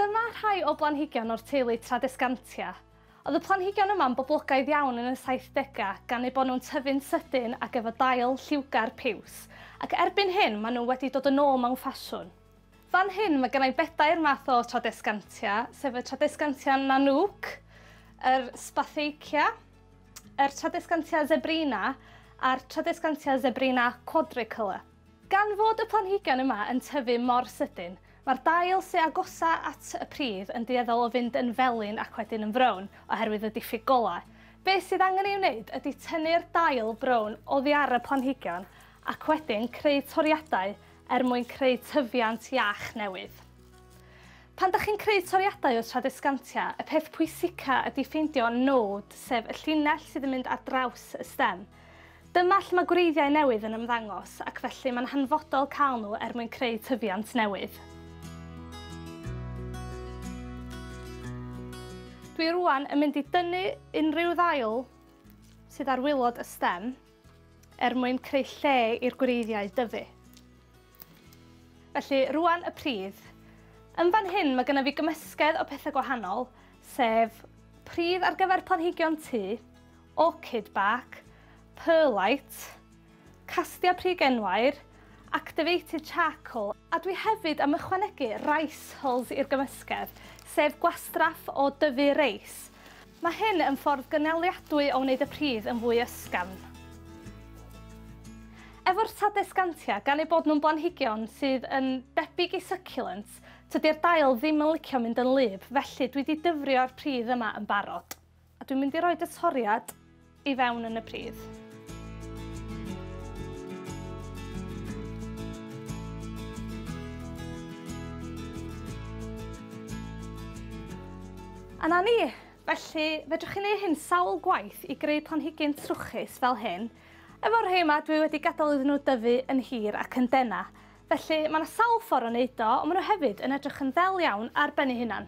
Dyma rhai o blanhigion o'r teulu Tradescantia. Oedd y planhigion yma'n boblogaidd iawn yn y 70au gan eu bod nhw'n tyfu'n sydyn ac efo dail lliwgar piws, ac erbyn hyn maen nhw wedi dod yn ôl mewn ffasiwn. Fan hyn mae gennau 4 math o Tradescantia, sef y Tradescantia Nanook, yr Spatheicia, yr Tradescantia Zebrina a'r Tradescantia Zebrina Quadricolor. Gan fod y planhigion yma yn tyfu mor sydyn, mae'r dail sy'n agosa at y pridd yn dueddol o fynd yn felyn ac wedyn yn frown oherwydd y diffyg golau. Be sydd angen ei wneud ydy tynnu'r dail brown oddi ar y planhigion ac wedyn creu toriadau mwyn creu tyfiant iach newydd. Pan ydych chi'n creu toriadau o Tradescantia, y peth pwysica ydy ffeindio nod, sef y llinell sydd yn mynd ar draws y stem. Dyma lle mae gwreiddiau newydd yn ymddangos ac felly mae'n hanfodol cael nhw mwyn creu tyfiant newydd. Dwi rwan yn mynd i dynnu unrhyw ddail sydd ar wilod y stem mwyn creu lle i'r gwreiddiau dyfu. Felly, rwan y pridd. Yn fan hyn mae gennym fi gymysgedd o pethau gwahanol, sef pridd ar gyfer planhigion tŷ, orchid bark, perlite, castia prig enwair, activated charcoal, a dwi hefyd am ychwanegu rice hulls i'r gymysgedd, sef gwastraff o dyfu reis. Mae hyn yn ffordd gynaliadwy o wneud y pridd yn fwy ysgafn. Efo'r Tradescantia, gan ei bod nhw'n blanhigion sydd yn debyg i succulents, tydi'r dail ddim yn licio mynd yn lyb, felly dwi wedi dyfrio'r pridd yma yn barod. A dwi'n mynd i roed y toriad i fewn yn y pridd. A na ni, felly fedrwch chi wneud hyn sawl gwaith i greu planhigyn trwchus fel hyn. Efo'r rhai yma dwi wedi gadael iddyn nhw dyfu yn hir ac yn dena. Felly mae yna sawl ffordd o wneud o, ond maen nhw hefyd yn edrych yn ddel iawn ar ben eu hunan.